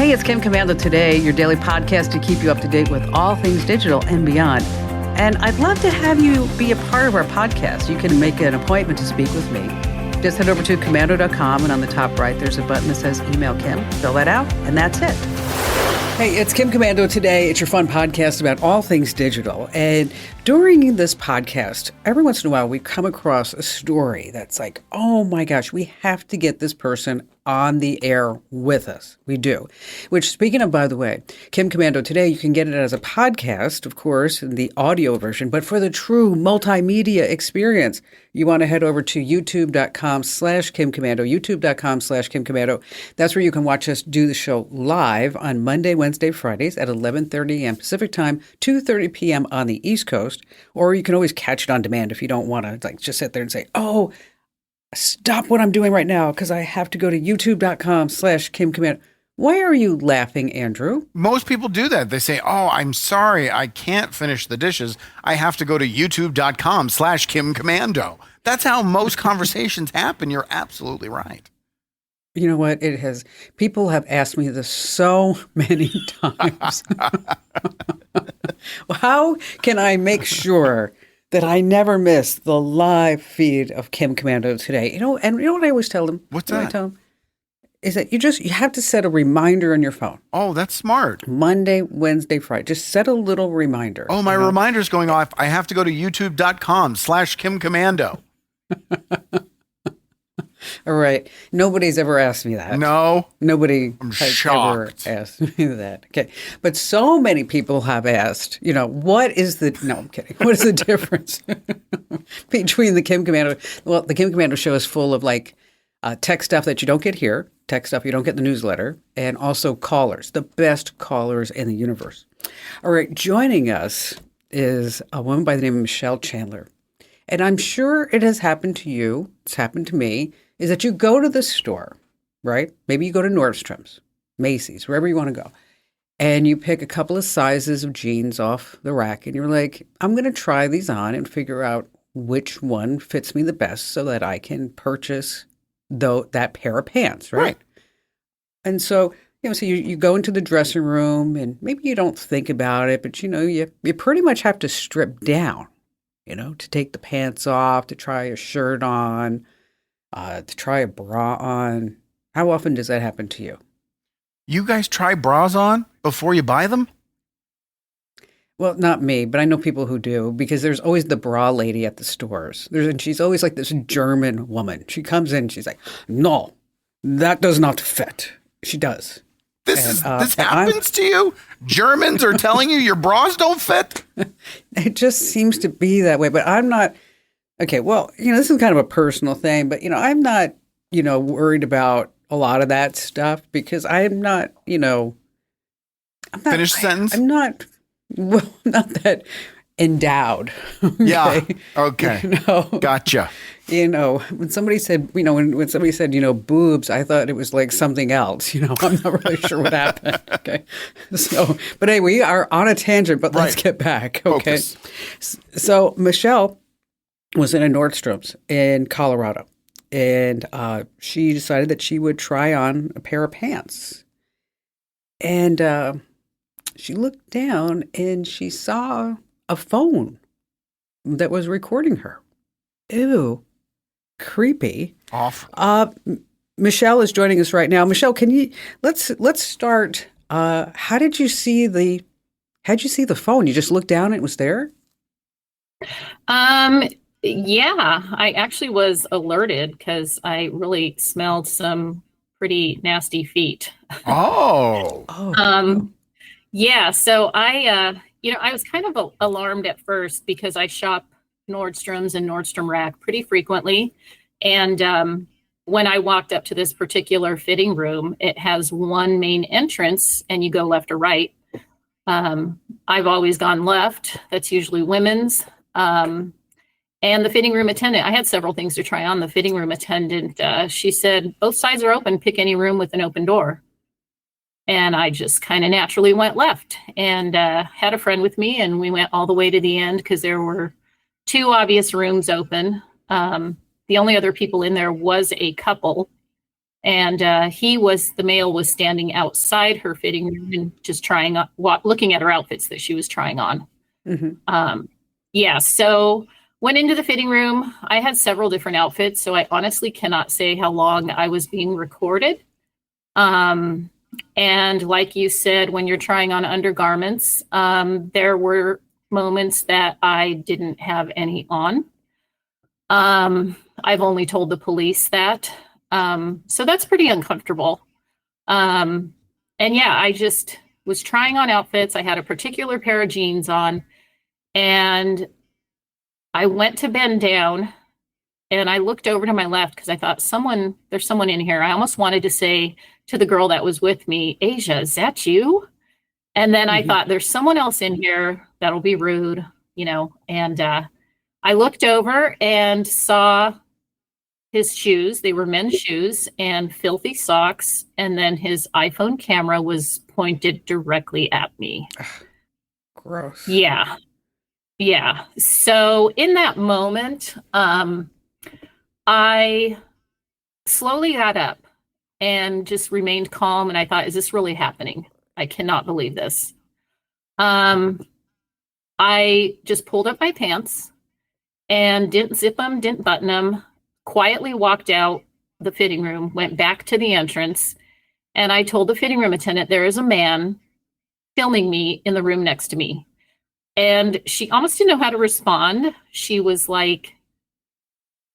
Hey, it's Kim Commando Today, your daily podcast to keep you up to date with all things digital and beyond. And I'd love to have you be a part of our podcast. You can make an appointment to speak with me. Just head over to commando.com, and on the top right, there's a button that says Email Kim. Fill that out, and that's it. Hey, it's Kim Commando Today. It's your fun podcast about all things digital. And during this podcast, every once in a while, we come across a story that's like, oh my gosh, we have to get this person on the air with us. We do. Which, speaking of, by the way, Kim Commando Today, you can get it as a podcast, of course, in the audio version. But for the true multimedia experience, you want to head over to youtube.com/Kim Commando, youtube.com/Kim Commando. That's where you can watch us do the show live on Monday, Wednesday, Fridays at 11:30 a.m. Pacific Time, 2:30 p.m. on the East Coast. Or you can always catch it on demand if you don't want to just sit there and say, oh, stop what I'm doing right now because I have to go to youtube.com/Kim Commando. Why are you laughing, Andrew? Most people do that. They say, oh, I'm sorry, I can't finish the dishes. I have to go to youtube.com/Kim Commando. That's how most conversations happen. You're absolutely right. You know what? People have asked me this so many times. How can I make sure that I never miss the live feed of Kim Commando Today? And you know what I always tell them? What's that? I tell them is that you have to set a reminder on your phone. Oh, that's smart. Monday, Wednesday, Friday. Just set a little reminder. Oh, my reminder's going off. I have to go to youtube.com/Kim Commando. All right. Nobody's ever asked me that. No. Nobody I'm has shocked. ever asked me that. Okay. But so many people have asked, what is the, no, I'm kidding. What is the difference between the Kim Commando? Well, the Kim Commando show is full of tech stuff that you don't get here, tech stuff you don't get in the newsletter, and also callers, the best callers in the universe. All right. Joining us is a woman by the name of Michelle Chandler. And I'm sure it has happened to you. It's happened to me. Is that you go to the store, right? Maybe you go to Nordstrom's, Macy's, wherever you want to go. And you pick a couple of sizes of jeans off the rack. And you're like, I'm going to try these on and figure out which one fits me the best so that I can purchase that pair of pants, right? And so, so you go into the dressing room and maybe you don't think about it, but you pretty much have to strip down, to take the pants off, to try a shirt on, to try a bra on. How often does that happen to you? You guys try bras on before you buy them? Well, not me, but I know people who do, because there's always the bra lady at the stores. And she's always like this German woman. She comes in, she's like, no, that does not fit. She does. This happens to you? Germans are telling you your bras don't fit? It just seems to be that way, but I'm not. Okay, well, this is kind of a personal thing, but, I'm not, worried about a lot of that stuff because I'm not, Finish the sentence? I'm not that endowed. Okay? Yeah. Okay. Gotcha. When somebody said, when somebody said, boobs, I thought it was like something else. I'm not really sure what happened. Okay. So, but anyway, we are on a tangent, but let's get back. Okay. Focus. So Michelle was in a Nordstrom's in Colorado, and she decided that she would try on a pair of pants. And she looked down and she saw a phone that was recording her. Ew. Creepy. Awful. Michelle is joining us right now. Michelle, let's start. How did you see the phone? You just looked down and it was there? Yeah, I actually was alerted because I really smelled some pretty nasty feet. Oh. Yeah. So I was kind of alarmed at first because I shop Nordstrom's and Nordstrom Rack pretty frequently. And when I walked up to this particular fitting room, it has one main entrance and you go left or right. I've always gone left. That's usually women's. And the fitting room attendant, I had several things to try on. The fitting room attendant, she said, both sides are open, pick any room with an open door. And I just kind of naturally went left and had a friend with me, and we went all the way to the end because there were two obvious rooms open. The only other people in there was a couple. And the male was standing outside her fitting room and just looking at her outfits that she was trying on. Yeah, so went into the fitting room. I had several different outfits, so I honestly cannot say how long I was being recorded. And like you said, when you're trying on undergarments, there were moments that I didn't have any on. I've only told the police that. So that's pretty uncomfortable. And yeah, I just was trying on outfits. I had a particular pair of jeans on, and I went to bend down, and I looked over to my left because I thought there's someone in here. I almost wanted to say to the girl that was with me, Asia, is that you? And then I thought, there's someone else in here. That'll be rude, and I looked over and saw his shoes. They were men's shoes and filthy socks. And then his iPhone camera was pointed directly at me. Gross. Yeah. Yeah. So in that moment, I slowly got up and just remained calm. And I thought, is this really happening? I cannot believe this. I just pulled up my pants and didn't zip them, didn't button them, quietly walked out the fitting room, went back to the entrance, and I told the fitting room attendant, there is a man filming me in the room next to me. And she almost didn't know how to respond. She was like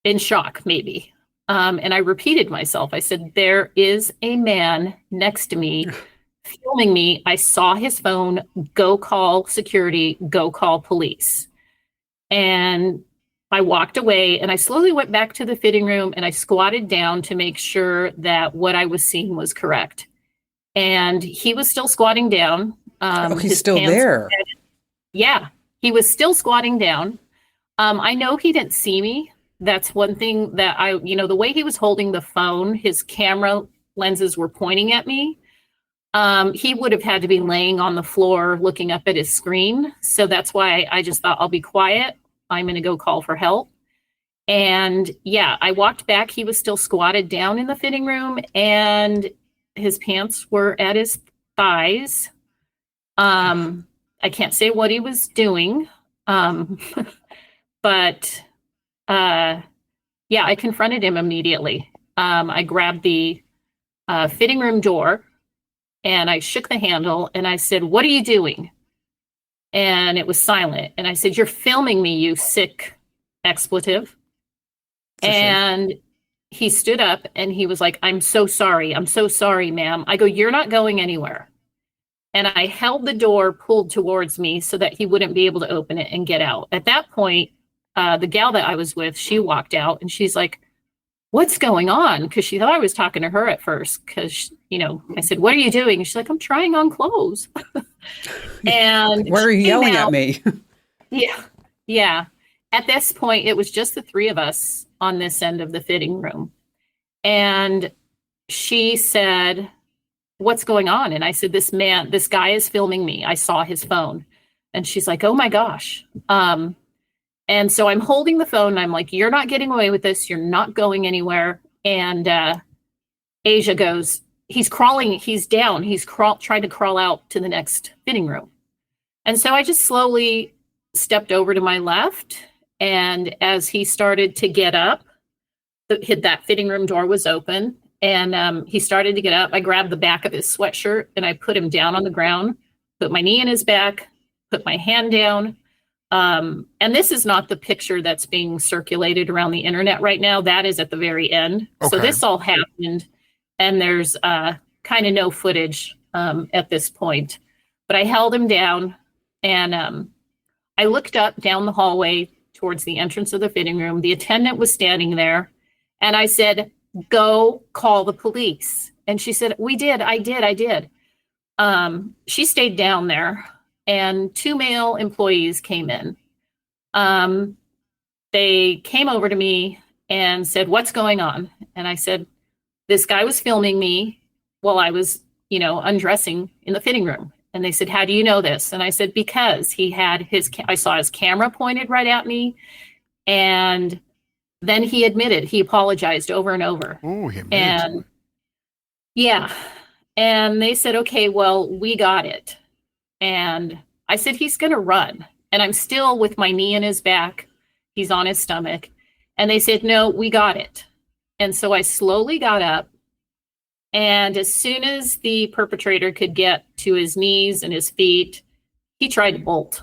in shock, maybe. And I repeated myself. I said, there is a man next to me filming me. I saw his phone. Go call security. Go call police. And I walked away, and I slowly went back to the fitting room, and I squatted down to make sure that what I was seeing was correct. And he was still squatting down. He's still there. Yeah, he was still squatting down. I know he didn't see me. That's one thing that the way he was holding the phone, his camera lenses were pointing at me. He would have had to be laying on the floor looking up at his screen. So that's why I just thought, I'll be quiet. I'm going to go call for help. And yeah, I walked back. He was still squatted down in the fitting room, and his pants were at his thighs. I can't say what he was doing. But yeah, I confronted him immediately. I grabbed the fitting room door, and I shook the handle, and I said, what are you doing? And it was silent. And I said, you're filming me, you sick expletive. And he stood up, and he was like, I'm so sorry. I'm so sorry, ma'am. I go, you're not going anywhere. And I held the door pulled towards me so that he wouldn't be able to open it and get out. At that point, the gal that I was with, she walked out, and she's like, what's going on? Because she thought I was talking to her at first, because, I said, what are you doing? And she's like, I'm trying on clothes. And why are you yelling at me? Yeah. Yeah. At this point, it was just the three of us on this end of the fitting room. And she said, what's going on? And I said, this guy is filming me. I saw his phone. And she's like, oh my gosh. And so I'm holding the phone, and I'm like, you're not getting away with this. You're not going anywhere. And Asia goes, he's crawling. He's down. He's trying to crawl out to the next fitting room. And so I just slowly stepped over to my left. And as he started to get up, that fitting room door was open. And he started to get up. I grabbed the back of his sweatshirt, and I put him down on the ground, put my knee in his back, put my hand down. And this is not the picture that's being circulated around the internet right now. That is at the very end. Okay. So this all happened, and there's kind of no footage at this point. But I held him down, and I looked up down the hallway towards the entrance of the fitting room. The attendant was standing there, and I said, go call the police. And she said, I did. She stayed down there. And two male employees came in. They came over to me and said, what's going on? And I said, this guy was filming me while I was, undressing in the fitting room. And they said, how do you know this? And I said, because he had I saw his camera pointed right at me. And then he apologized over and over. Oh, he admitted. And Yeah. And they said, okay, well, we got it. And I said, he's going to run. And I'm still with my knee in his back. He's on his stomach. And they said, no, we got it. And so I slowly got up. And as soon as the perpetrator could get to his knees and his feet, he tried to bolt.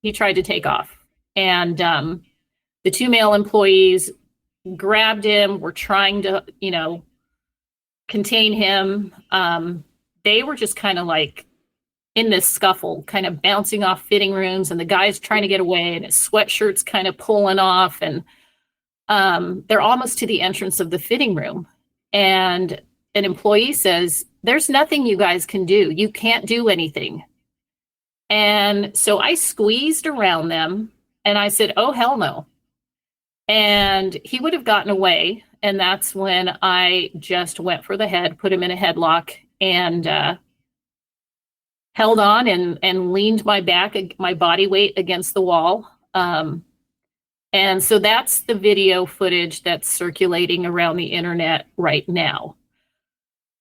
He tried to take off. And the two male employees grabbed him, were trying to, contain him. They were just kind of like in this scuffle, kind of bouncing off fitting rooms, and the guy's trying to get away, and his sweatshirt's kind of pulling off, and they're almost to the entrance of the fitting room. And an employee says, there's nothing you guys can do. You can't do anything. And so I squeezed around them and I said, oh, hell no. And he would have gotten away. And that's when I just went for the head, put him in a headlock, and held on and leaned my body weight against the wall. And so that's the video footage that's circulating around the internet right now.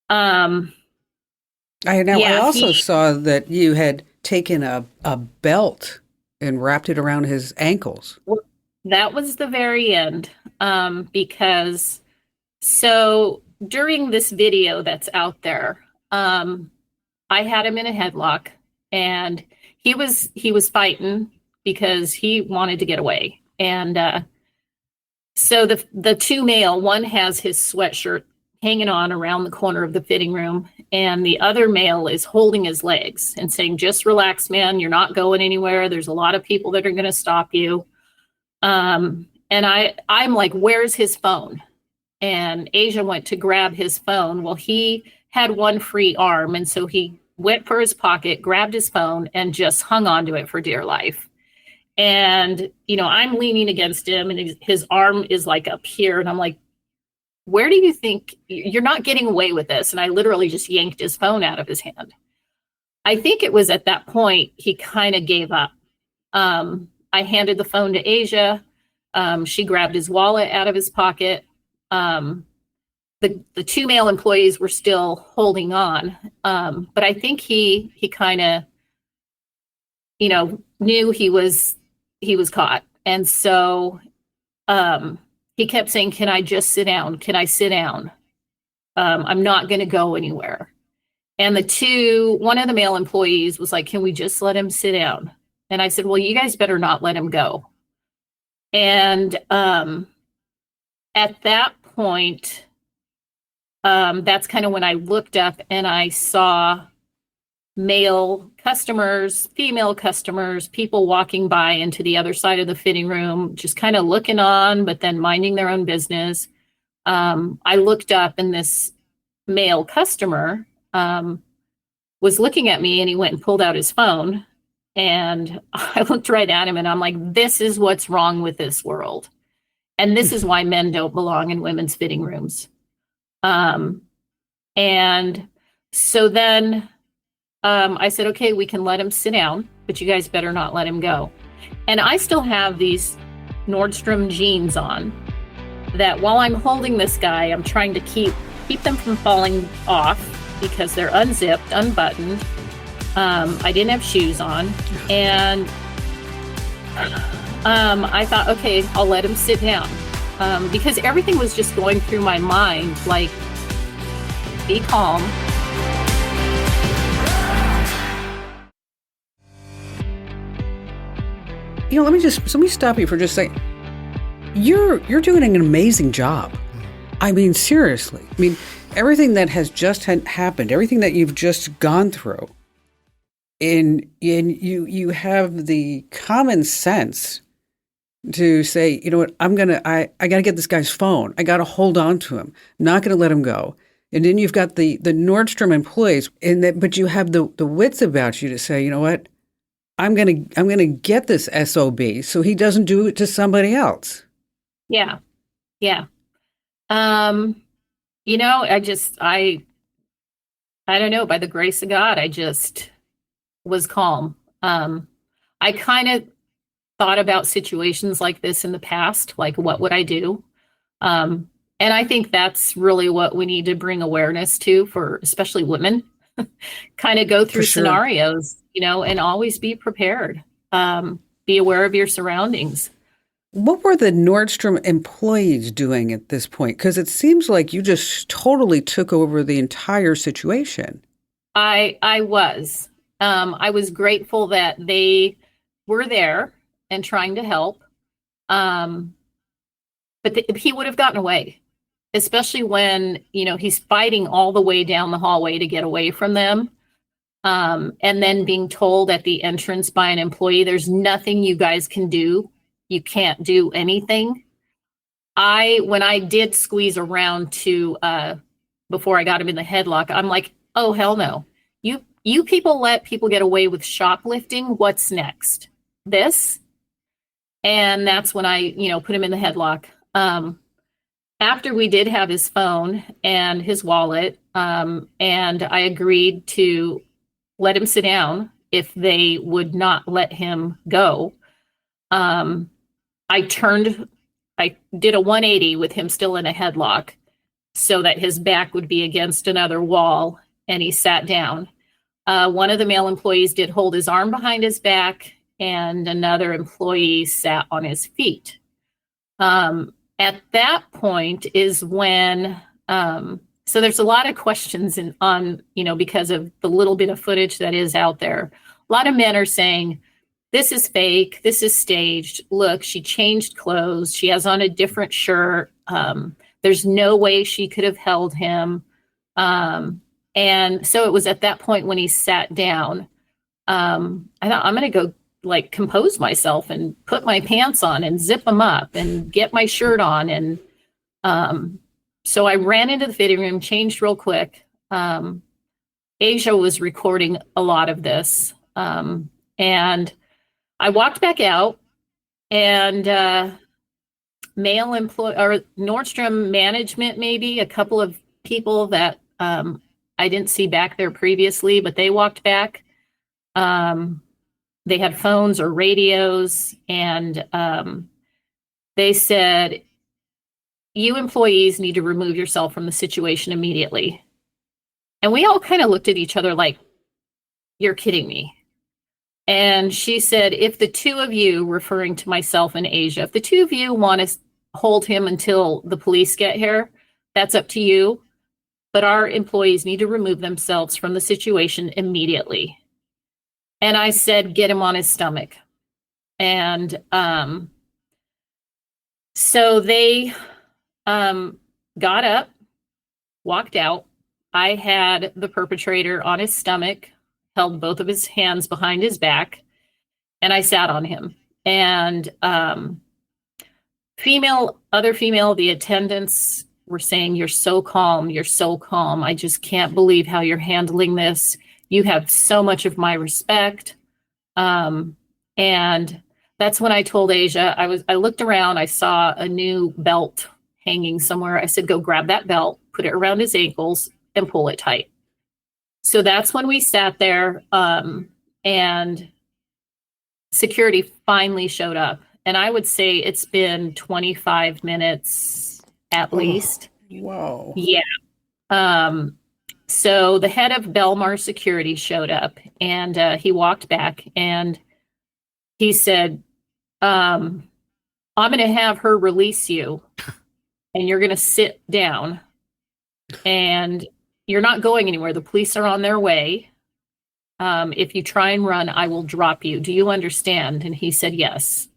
I also saw that you had taken a belt and wrapped it around his ankles. Well, that was the very end, because so during this video that's out there, I had him in a headlock, and he was fighting because he wanted to get away. And so the two male, one has his sweatshirt hanging on around the corner of the fitting room, and the other male is holding his legs and saying, just relax, man, you're not going anywhere. There's a lot of people that are going to stop you. And I'm like, where's his phone? And Asia went to grab his phone. Well, he had one free arm, and so he went for his pocket, grabbed his phone, and just hung onto it for dear life. And, I'm leaning against him, and his arm is like up here, and I'm like, where do you think you're not getting away with this? And I literally just yanked his phone out of his hand. I think it was at that point he kind of gave up. I handed the phone to Asia. She grabbed his wallet out of his pocket. The two male employees were still holding on. But I think he kind of, knew he was caught. And so, he kept saying, can I just sit down? Can I sit down? I'm not going to go anywhere. And one of the male employees was like, can we just let him sit down? And I said, well, you guys better not let him go. And at that point, that's kind of when I looked up and I saw male customers, female customers, people walking by into the other side of the fitting room, just kind of looking on, but then minding their own business. I looked up, and this male customer was looking at me, and he went and pulled out his phone. And I looked right at him, and I'm like, this is what's wrong with this world. And this is why men don't belong in women's fitting rooms. And so then I said, okay, we can let him sit down, but you guys better not let him go. And I still have these Nordstrom jeans on that while I'm holding this guy, I'm trying to keep them from falling off because they're unzipped, unbuttoned. I didn't have shoes on. And I thought, okay, I'll let him sit down. Because everything was just going through my mind, like, be calm. Let me stop you for just a second. You're doing an amazing job. I mean, seriously. I mean, everything that has just happened, everything that you've just gone through, and you have the common sense to say, you know what, I got to get this guy's phone. I got to hold on to him. Not going to let him go. And then you've got the Nordstrom employees, but you have the wits about you to say, you know what, I'm gonna get this SOB so he doesn't do it to somebody else. Yeah. I don't know, by the grace of God, I just was calm. I kind of thought about situations like this in the past, like what would I do? And And I think that's really what we need to bring awareness to for especially women. Kind of go through sure. scenarios, and always be prepared. Be aware of your surroundings. What were the Nordstrom employees doing at this point? Because it seems like you just totally took over the entire situation. I was. I was grateful that they were there and trying to help. But he would have gotten away, especially when, he's fighting all the way down the hallway to get away from them. And then being told at the entrance by an employee, there's nothing you guys can do. You can't do anything. When I did squeeze around to, before I got him in the headlock, I'm like, oh, hell no. You people let people get away with shoplifting. What's next? This? And that's when I, put him in the headlock. After we did have his phone and his wallet, and I agreed to let him sit down if they would not let him go. I did a 180 with him still in a headlock so that his back would be against another wall, and he sat down. One of the male employees did hold his arm behind his back, and another employee sat on his feet. At that point is when, so there's a lot of questions because of the little bit of footage that is out there. A lot of men are saying, this is fake, this is staged. Look, she changed clothes. She has on a different shirt. There's no way she could have held him. And so it was at that point when he sat down, I thought, I'm going to go compose myself and put my pants on and zip them up and get my shirt on. And so I ran into the fitting room, changed real quick. Asia was recording a lot of this. And I walked back out, and male employee or Nordstrom management, maybe a couple of people that I didn't see back there previously, but they walked back. They had phones or radios, and they said, you employees need to remove yourself from the situation immediately. And we all kind of looked at each other like, you're kidding me. And she said, if the two of you, referring to myself and Asia, if the two of you want to hold him until the police get here, that's up to you. But our employees need to remove themselves from the situation immediately. And I said, get him on his stomach. And so they got up, walked out. I had the perpetrator on his stomach, held both of his hands behind his back, and I sat on him. And the attendants were saying, you're so calm, you're so calm. I just can't believe how you're handling this. You have so much of my respect. And that's when I told Asia, I looked around, I saw a new belt hanging somewhere. I said, go grab that belt, put it around his ankles, and pull it tight. So that's when we sat there, and security finally showed up. And I would say it's been 25 minutes at least. Whoa. Yeah. So the head of Belmar Security showed up, and he walked back, and he said, I'm going to have her release you, and you're going to sit down, and you're not going anywhere. The police are on their way. If you try and run, I will drop you. Do you understand? And he said, yes.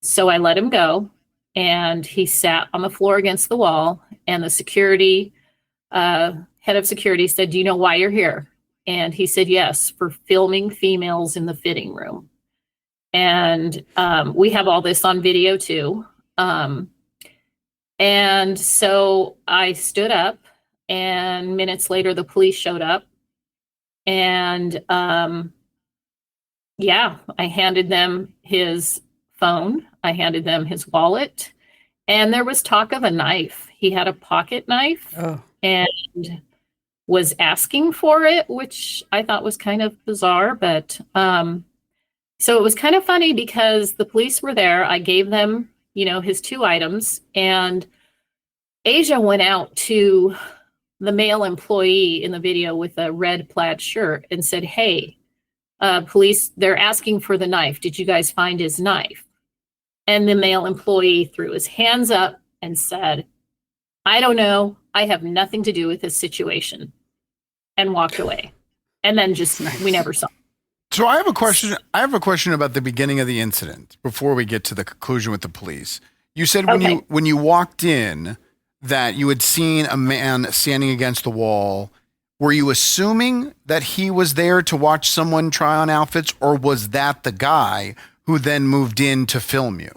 So I let him go, and he sat on the floor against the wall, and the security, head of security said, do you know why you're here? And he said, yes, for filming females in the fitting room. And we have all this on video too. And so I stood up, and minutes later, the police showed up. And I handed them his phone. I handed them his wallet. And there was talk of a knife. He had a pocket knife and was asking for it, which I thought was kind of bizarre. But so it was kind of funny because the police were there. I gave them, his two items. And Asia went out to the male employee in the video with a red plaid shirt and said, "Hey, police, they're asking for the knife. Did you guys find his knife?" And the male employee threw his hands up and said, "I don't know. I have nothing to do with this situation," and walked away. And then just, we never saw him. So I have a question. I have a question about the beginning of the incident before we get to the conclusion with the police. You said when you walked in that you had seen a man standing against the wall. Were you assuming that he was there to watch someone try on outfits, or was that the guy who then moved in to film you?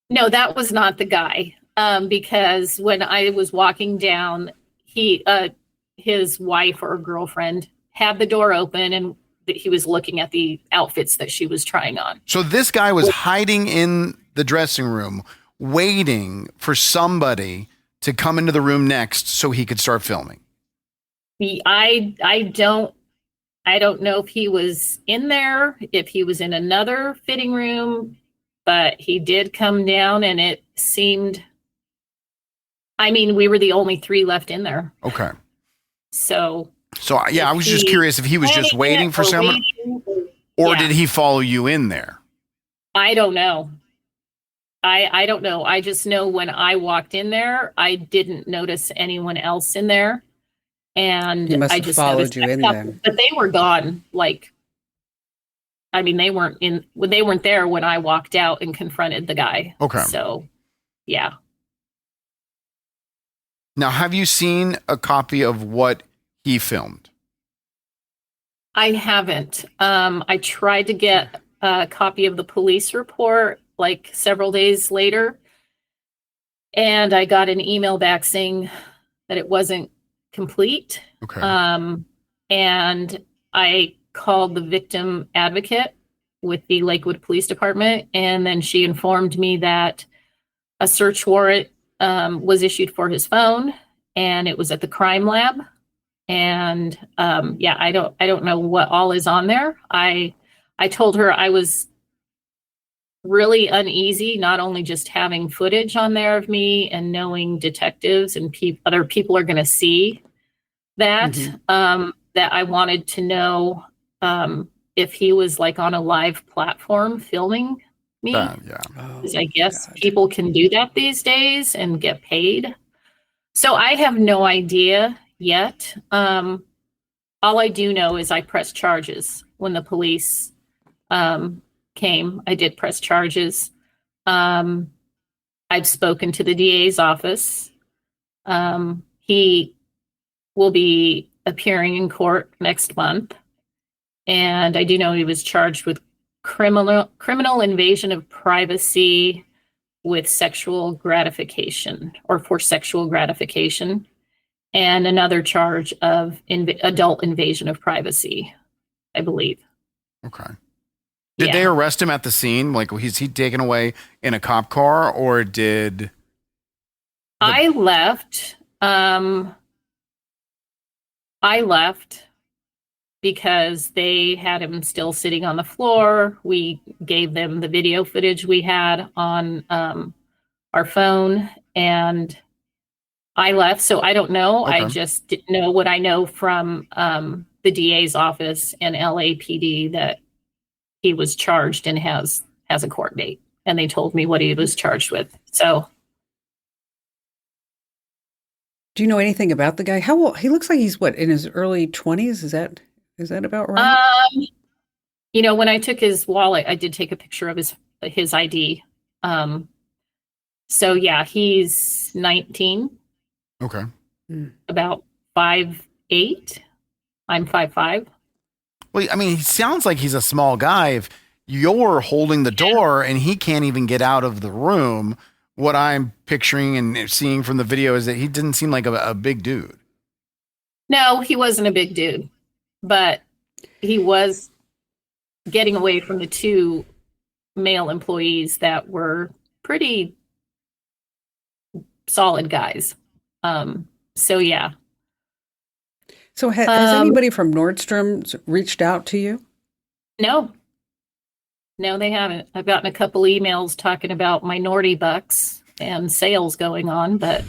No, that was not the guy. Because when I was walking down, his wife or girlfriend had the door open and he was looking at the outfits that she was trying on. So this guy was hiding in the dressing room, waiting for somebody to come into the room next so he could start filming. I don't know if he was in there, if he was in another fitting room, but he did come down, and it seemed, I mean, we were the only 3 left in there. Okay. So yeah, I was just curious if he was just waiting for someone, or did he follow you in there? I don't know. I don't know. I just know when I walked in there, I didn't notice anyone else in there. And he must I have just followed you in there. But they were gone. Like, I mean, they weren't there when I walked out and confronted the guy. Okay. So, yeah. Now, have you seen a copy of what he filmed? I haven't. I tried to get a copy of the police report like several days later, and I got an email back saying that it wasn't complete. Okay. And I called the victim advocate with the Lakewood Police Department, and then she informed me that a search warrant was issued for his phone, and it was at the crime lab. And I don't know what all is on there. I told her I was really uneasy, not only just having footage on there of me and knowing detectives and other people are going to see that, that I wanted to know if he was like on a live platform filming me. Because I guess people can do that these days and get paid. So I have no idea yet. All I do know is I pressed charges when the police came. I did press charges. I've spoken to the DA's office. He will be appearing in court next month. And I do know he was charged with criminal invasion of privacy with sexual gratification or for sexual gratification, and another charge of adult invasion of privacy, I believe. Okay. Did they arrest him at the scene? Like, was he taken away in a cop car, or did... I left. I left because they had him still sitting on the floor. We gave them the video footage we had on our phone, and I left. So I don't know. Okay. I just didn't know what I know from the DA's office and LAPD that he was charged and has a court date. And they told me what he was charged with. So. Do you know anything about the guy? How old? He looks like he's in his early 20s. Is that about right? When I took his wallet, I did take a picture of his ID. So yeah, he's 19. Okay. About 5'8". I'm 5'5". Well, I mean, he sounds like he's a small guy. If you're holding the door and he can't even get out of the room, what I'm picturing and seeing from the video is that he didn't seem like a big dude. No, he wasn't a big dude, but he was getting away from the 2 male employees that were pretty solid guys. So yeah. So has anybody from Nordstrom reached out to you? No, they haven't. I've gotten a couple emails talking about minority bucks and sales going on, but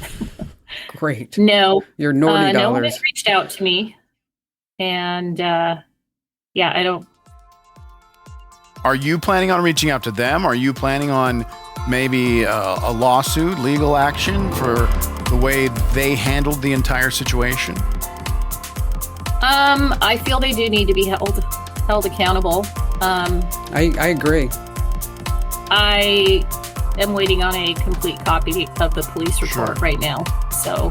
Great. No, Your naughty no one dollars. has reached out to me. And yeah, I don't. Are you planning on reaching out to them? Are you planning on maybe a lawsuit, legal action for the way they handled the entire situation? I feel they do need to be held accountable. I agree. I am waiting on a complete copy of the police report right now. So.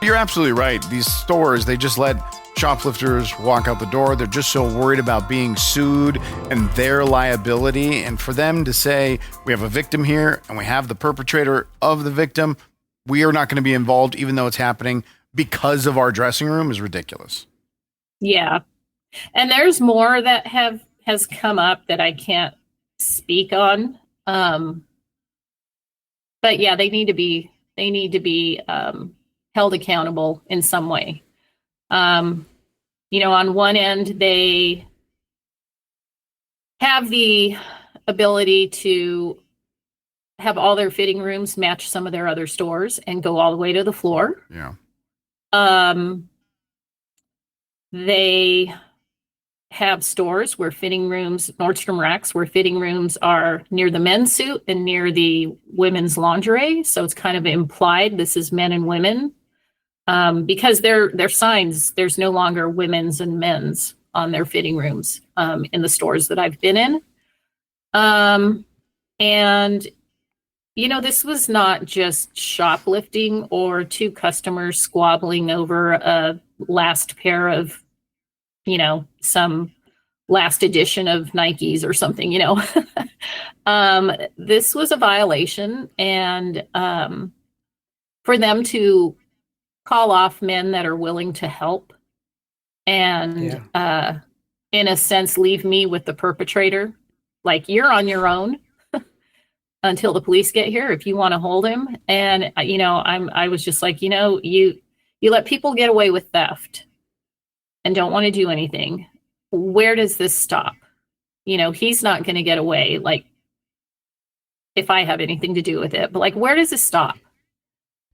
You're absolutely right. These stores, they just let shoplifters walk out the door. They're just so worried about being sued and their liability. And for them to say, we have a victim here and we have the perpetrator of the victim, we are not going to be involved, even though it's happening because of our dressing room, is ridiculous. Yeah. And there's more that has come up that I can't speak on. But yeah, they need to be held accountable in some way. On one end, they have the ability to have all their fitting rooms match some of their other stores and go all the way to the floor. Yeah. They have stores where fitting rooms, Nordstrom racks, where fitting rooms are near the men's suit and near the women's lingerie. So it's kind of implied this is men and women. Because their signs, there's no longer women's and men's on their fitting rooms in the stores that I've been in. And, this was not just shoplifting or two customers squabbling over a last pair of, some last edition of Nikes or something, This was a violation. And for them to call off men that are willing to help and in a sense leave me with the perpetrator, like, you're on your own until the police get here if you want to hold him. And I was just like, you let people get away with theft and don't want to do anything. Where does this stop? He's not going to get away, like, if I have anything to do with it, but like, where does this stop?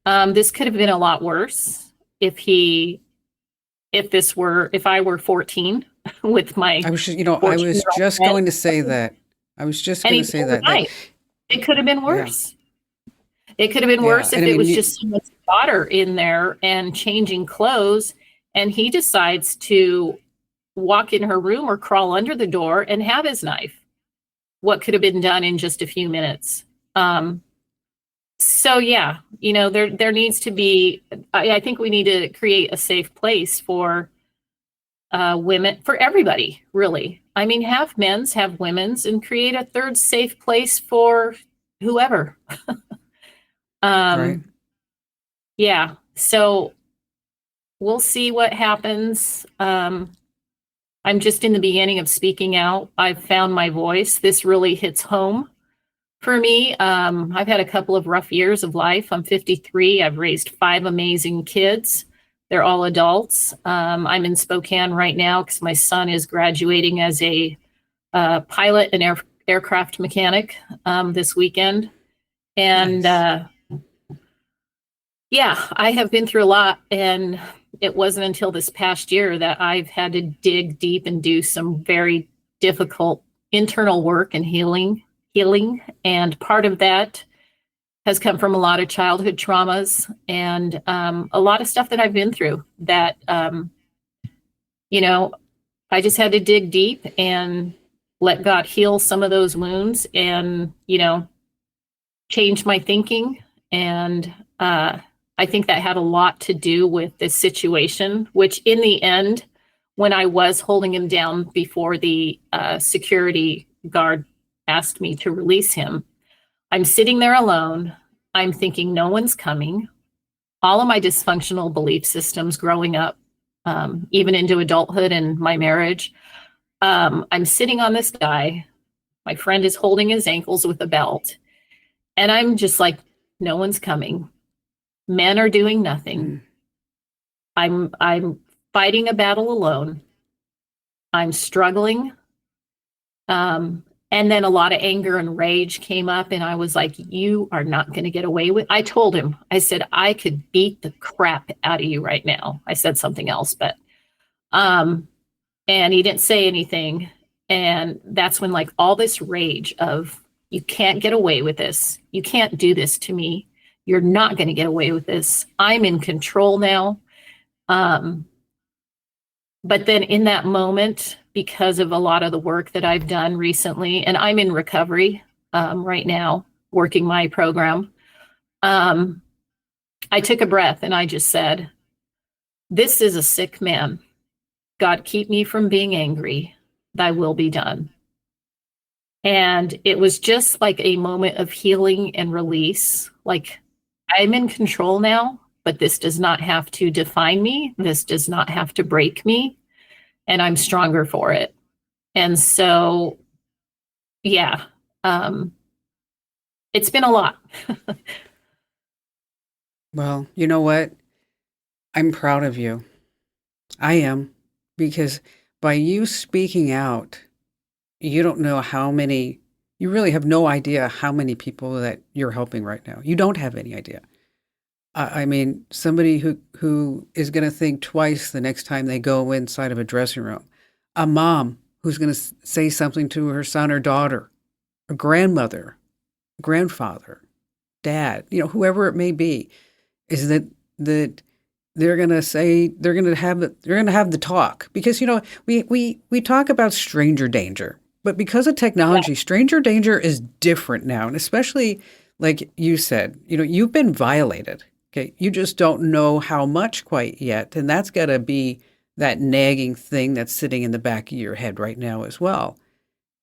This could have been a lot worse if I were 14 with my. I was just going to say that. It could have been worse. Yeah. It could have been worse if it was just someone's daughter in there and changing clothes, and he decides to walk in her room or crawl under the door and have his knife. What could have been done in just a few minutes. So yeah, there needs to be, I think we need to create a safe place for women, for everybody, really. I mean, have men's, have women's, and create a third safe place for whoever. Right. Yeah, so we'll see what happens. I'm just in the beginning of speaking out. I've found my voice. This really hits home. For me, I've had a couple of rough years of life. I'm 53. I've raised 5 amazing kids. They're all adults. I'm in Spokane right now because my son is graduating as a pilot and aircraft mechanic this weekend. And Nice. I have been through a lot. And it wasn't until this past year that I've had to dig deep and do some very difficult internal work and healing. And part of that has come from a lot of childhood traumas and a lot of stuff that I've been through that, I just had to dig deep and let God heal some of those wounds and, change my thinking. And I think that had a lot to do with this situation, which in the end, when I was holding him down before the security guard asked me to release him, I'm sitting there alone. I'm thinking no one's coming. All of my dysfunctional belief systems growing up, even into adulthood and my marriage, I'm sitting on this guy. My friend is holding his ankles with a belt. And I'm just like, no one's coming. Men are doing nothing. I'm fighting a battle alone. I'm struggling. And then a lot of anger and rage came up, and I was like, you are not going to get away with. I told him, I said, I could beat the crap out of you right now. I said something else, but, and he didn't say anything. And that's when like all this rage of, you can't get away with this. You can't do this to me. You're not going to get away with this. I'm in control now. But then in that moment, because of a lot of the work that I've done recently, and I'm in recovery right now, working my program, I took a breath and I just said, this is a sick man. God, keep me from being angry. Thy will be done. And it was just like a moment of healing and release. Like, I'm in control now, but this does not have to define me. This does not have to break me. And I'm stronger for it. And so, yeah, it's been a lot. Well, you know what? I'm proud of you. I am, because by you speaking out, you don't know how many, you really have no idea how many people that you're helping right now. You don't have any idea. I mean, somebody who is going to think twice the next time they go inside of a dressing room. A mom who's going to say something to her son or daughter, a grandmother, grandfather, dad, whoever it may be, is that they're going to say, they're going to have the talk, because, we talk about stranger danger, but because of technology, stranger danger is different now. And especially like you said, you've been violated. Okay. You just don't know how much quite yet. And that's got to be that nagging thing that's sitting in the back of your head right now as well.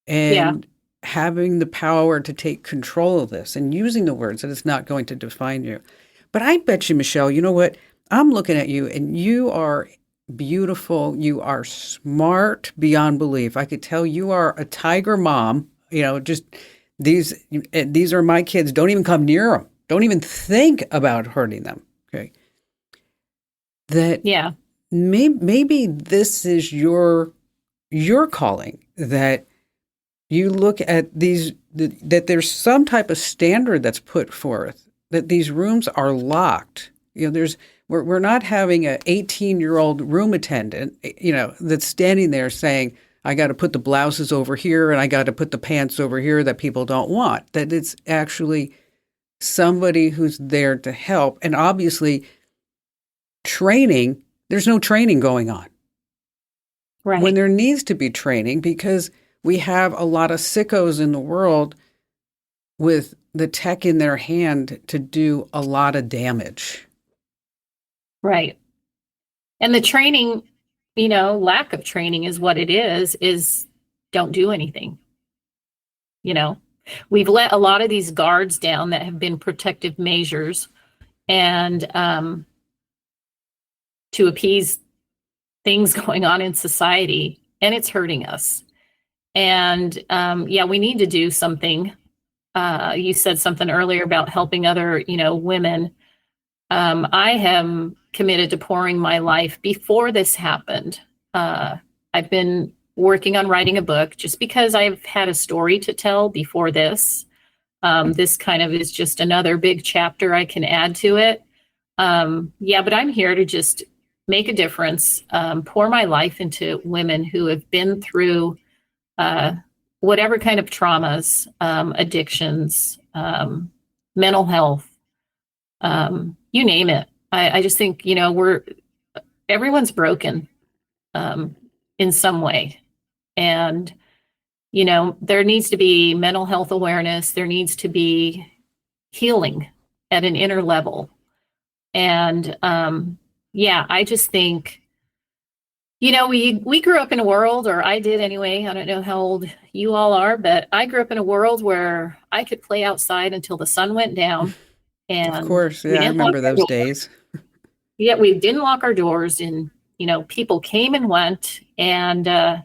And having the power to take control of this and using the words that it's not going to define you. But I bet you, Michelle, you know what? I'm looking at you and you are beautiful. You are smart beyond belief. I could tell you are a tiger mom. Just these are my kids. Don't even come near them. Don't even think about hurting them. Okay. Maybe this is your calling, that you look at these, that there's some type of standard that's put forth, that these rooms are locked. We're not having an 18-year-old room attendant, that's standing there saying, I got to put the blouses over here and I got to put the pants over here that people don't want. That it's actually somebody who's there to help. And obviously training, there's no training going on. Right. When there needs to be training, because we have a lot of sickos in the world with the tech in their hand to do a lot of damage. Right. And the training, lack of training is what it is don't do anything. We've let a lot of these guards down that have been protective measures, and to appease things going on in society, and it's hurting us. And we need to do something. You said something earlier about helping other, women. I am committed to pouring my life before this happened. I've been working on writing a book just because I've had a story to tell before this. This kind of is just another big chapter I can add to it. But I'm here to just make a difference, pour my life into women who have been through whatever kind of traumas, addictions, mental health, you name it. I just think, everyone's broken in some way. And, there needs to be mental health awareness. There needs to be healing at an inner level. And I just think, we grew up in a world, or I did anyway. I don't know how old you all are, but I grew up in a world where I could play outside until the sun went down. And of course, I remember those days. Yeah, we didn't lock our doors, and people came and went. And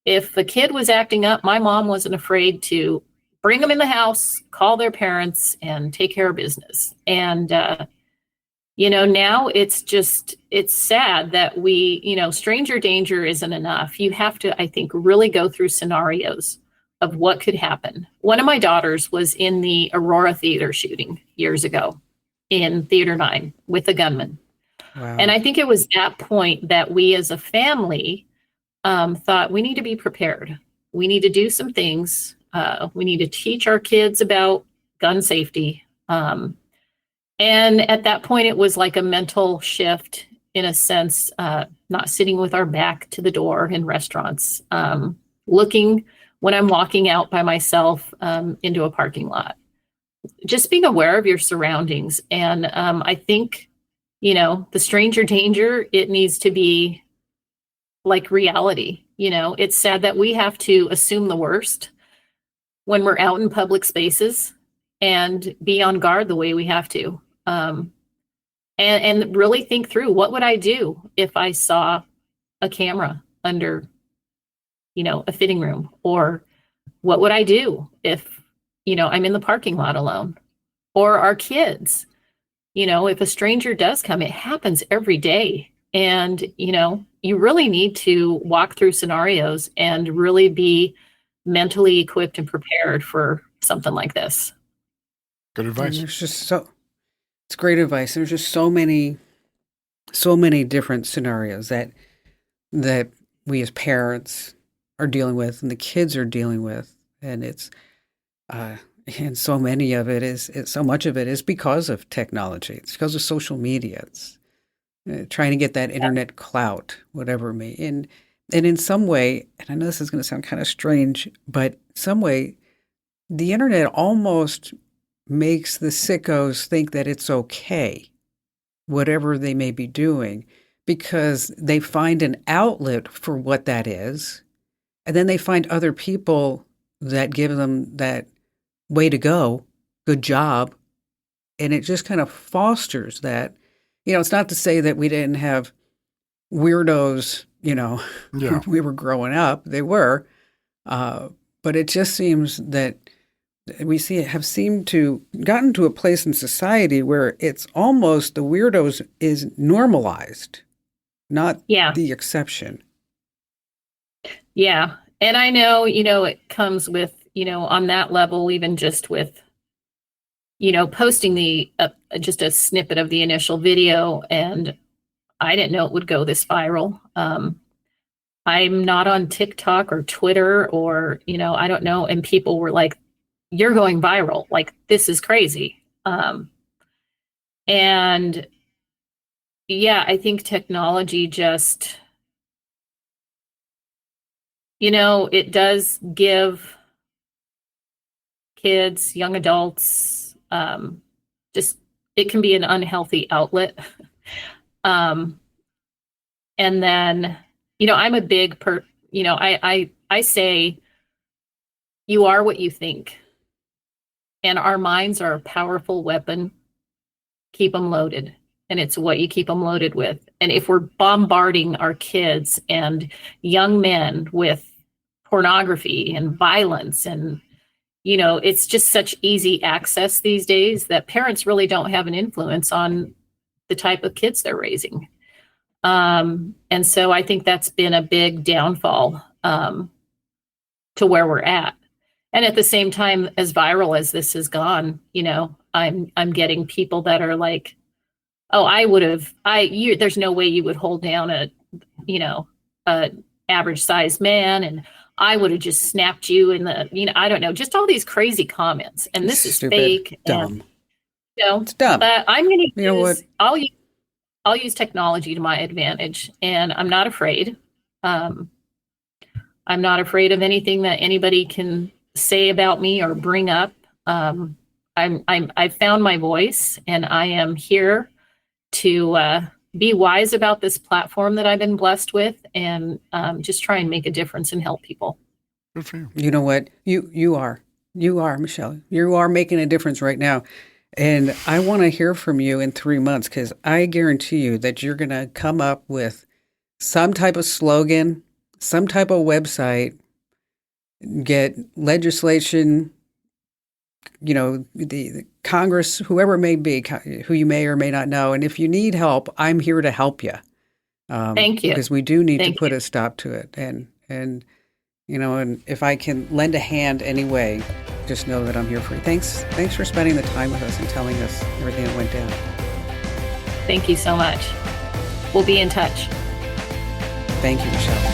if a kid was acting up, my mom wasn't afraid to bring them in the house, call their parents, and take care of business. And now it's sad that stranger danger isn't enough. You have to, I think, really go through scenarios of what could happen. One of my daughters was in the Aurora Theater shooting years ago in Theater 9 with a gunman. Wow. And I think it was that point that we as a family thought we need to be prepared. We need to do some things. We need to teach our kids about gun safety. And at that point, it was like a mental shift in a sense, not sitting with our back to the door in restaurants, looking when I'm walking out by myself into a parking lot, just being aware of your surroundings. And I think, the stranger danger, it needs to be like reality. It's sad that we have to assume the worst when we're out in public spaces and be on guard the way we have to. And really think through, what would I do if I saw a camera under, a fitting room? Or what would I do if, I'm in the parking lot alone? Or our kids, if a stranger does come, it happens every day. And, you really need to walk through scenarios and really be mentally equipped and prepared for something like this. Good advice. It's great advice. There's just so many different scenarios that we as parents are dealing with and the kids are dealing with. And it's, and so much of it is because of technology. It's because of social media. It's trying to get that internet clout, whatever it may. And in some way, and I know this is going to sound kind of strange, but some way, the internet almost makes the sickos think that it's okay, whatever they may be doing, because they find an outlet for what that is. And then they find other people that give them that way to go, good job. And it just kind of fosters that. It's not to say that we didn't have weirdos, when we were growing up. They were. But it just seems that we gotten to a place in society where it's almost the weirdos is normalized, not the exception. Yeah. And I know, it comes with, on that level, even just with, posting just a snippet of the initial video, and I didn't know it would go this viral. I'm not on TikTok or Twitter or, I don't know. And people were like, you're going viral. Like, this is crazy. And yeah, I think technology just, it does give kids, young adults, it can be an unhealthy outlet. And then, I'm a big I say, you are what you think. And our minds are a powerful weapon. Keep them loaded. And it's what you keep them loaded with. And if we're bombarding our kids and young men with pornography and violence and, it's just such easy access these days that parents really don't have an influence on the type of kids they're raising. And so I think that's been a big downfall to where we're at. And at the same time, as viral as this has gone, I'm getting people that are like, oh, there's no way you would hold down a average sized man. And I would have just snapped you in the, I don't know, just all these crazy comments. And this is fake. Dumb. And, it's dumb. But I'm going to use, I'll use technology to my advantage, and I'm not afraid. I'm not afraid of anything that anybody can say about me or bring up. I've found my voice, and I am here to be wise about this platform that I've been blessed with, and just try and make a difference and help people. Good for you. You know what? You are, Michelle. You are making a difference right now. And I want to hear from you in 3 months, because I guarantee you that you're going to come up with some type of slogan, some type of website, get legislation, the Congress, whoever it may be, who you may or may not know. And if you need help, I'm here to help you. Thank you. Because we do need to put a stop to it. And And if I can lend a hand anyway, just know that I'm here for you. Thanks for spending the time with us and telling us everything that went down. Thank you so much. We'll be in touch. Thank you, Michelle.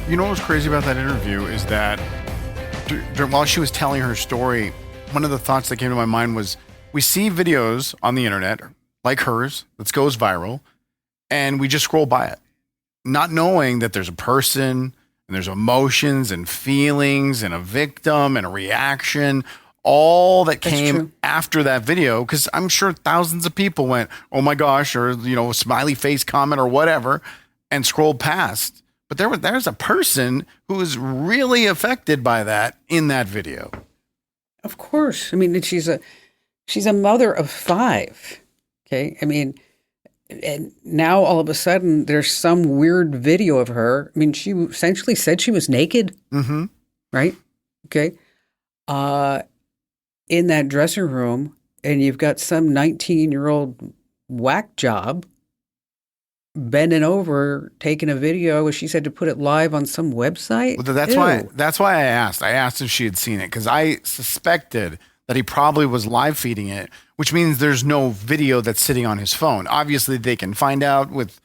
You know what was crazy about that interview is that while she was telling her story, one of the thoughts that came to my mind was, we see videos on the internet like hers that goes viral, and we just scroll by it, not knowing that there's a person and there's emotions and feelings and a victim and a reaction, all that came after that video. Because I'm sure thousands of people went, oh my gosh, or, a smiley face comment or whatever, and scrolled past. But there's a person who was really affected by that in that video. Of course. I mean, she's a mother of 5. Okay. I mean, and now all of a sudden there's some weird video of her. I mean, she essentially said she was naked. Mm-hmm. Right. Okay. In that dressing room, and you've got some 19-year-old whack job bending over, taking a video, as she said, to put it live on some website. Well, that's why I asked. I asked if she had seen it, because I suspected that he probably was live feeding it, which means there's no video that's sitting on his phone. Obviously, they can find out with,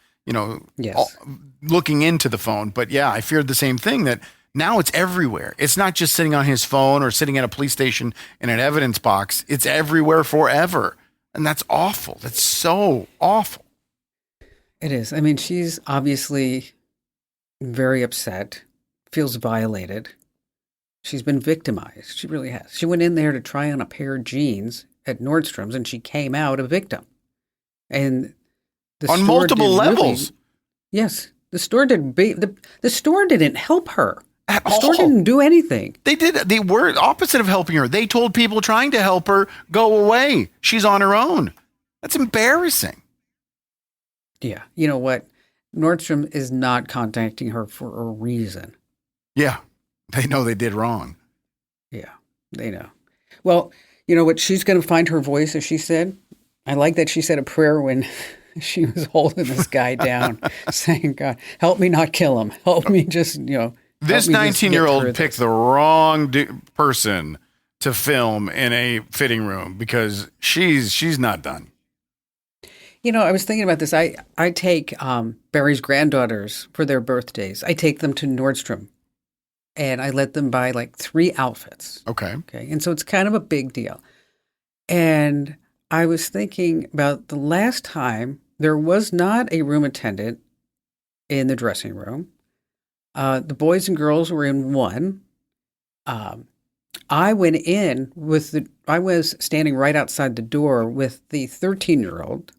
looking into the phone. But yeah, I feared the same thing, that now it's everywhere. It's not just sitting on his phone or sitting at a police station in an evidence box. It's everywhere forever. And that's awful. That's so awful. It is. I mean, she's obviously very upset, feels violated. She's been victimized. She really has. She went in there to try on a pair of jeans at Nordstrom's, and she came out a victim. And on multiple levels. Yes. The store didn't help her. At the all. store didn't do anything. They were opposite of helping her. They told people trying to help her, go away. She's on her own. That's embarrassing. Yeah. You know what? Nordstrom is not contacting her for a reason. Yeah. They know they did wrong. Yeah, they know. Well, you know what? She's going to find her voice, as she said. I like that she said a prayer when she was holding this guy down, saying, God, help me not kill him. Help me just, This 19-year-old picked the wrong person to film in a fitting room, because she's not done. I was thinking about this. I take Barry's granddaughters for their birthdays. I take them to Nordstrom, and I let them buy like 3 outfits. Okay. And so it's kind of a big deal. And I was thinking about the last time there was not a room attendant in the dressing room. The boys and girls were in one. I went in I was standing right outside the door with the 13-year-old.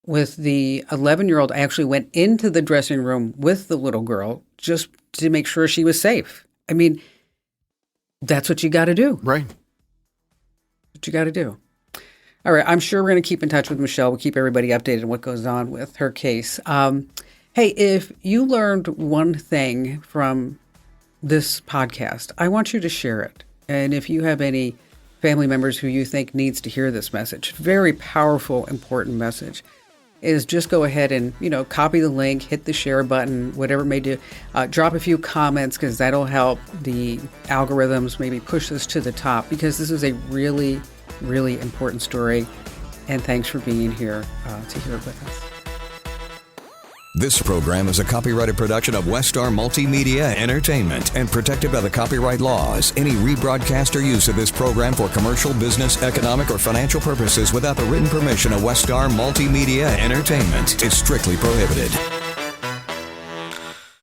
With the 11-year-old, I actually went into the dressing room with the little girl just to make sure she was safe. I mean, that's what you got to do. Right. What you got to do. All right. I'm sure we're going to keep in touch with Michelle. We'll keep everybody updated on what goes on with her case. Hey, if you learned one thing from this podcast, I want you to share it. And if you have any family members who you think needs to hear this message, very powerful, important message, is just go ahead and, copy the link, hit the share button, whatever it may do. Drop a few comments, because that'll help the algorithms maybe push this to the top, because this is a really, really important story. And thanks for being here to hear it with us. This program is a copyrighted production of Westar Multimedia Entertainment and protected by the copyright laws. Any rebroadcast or use of this program for commercial, business, economic, or financial purposes without the written permission of Westar Multimedia Entertainment is strictly prohibited.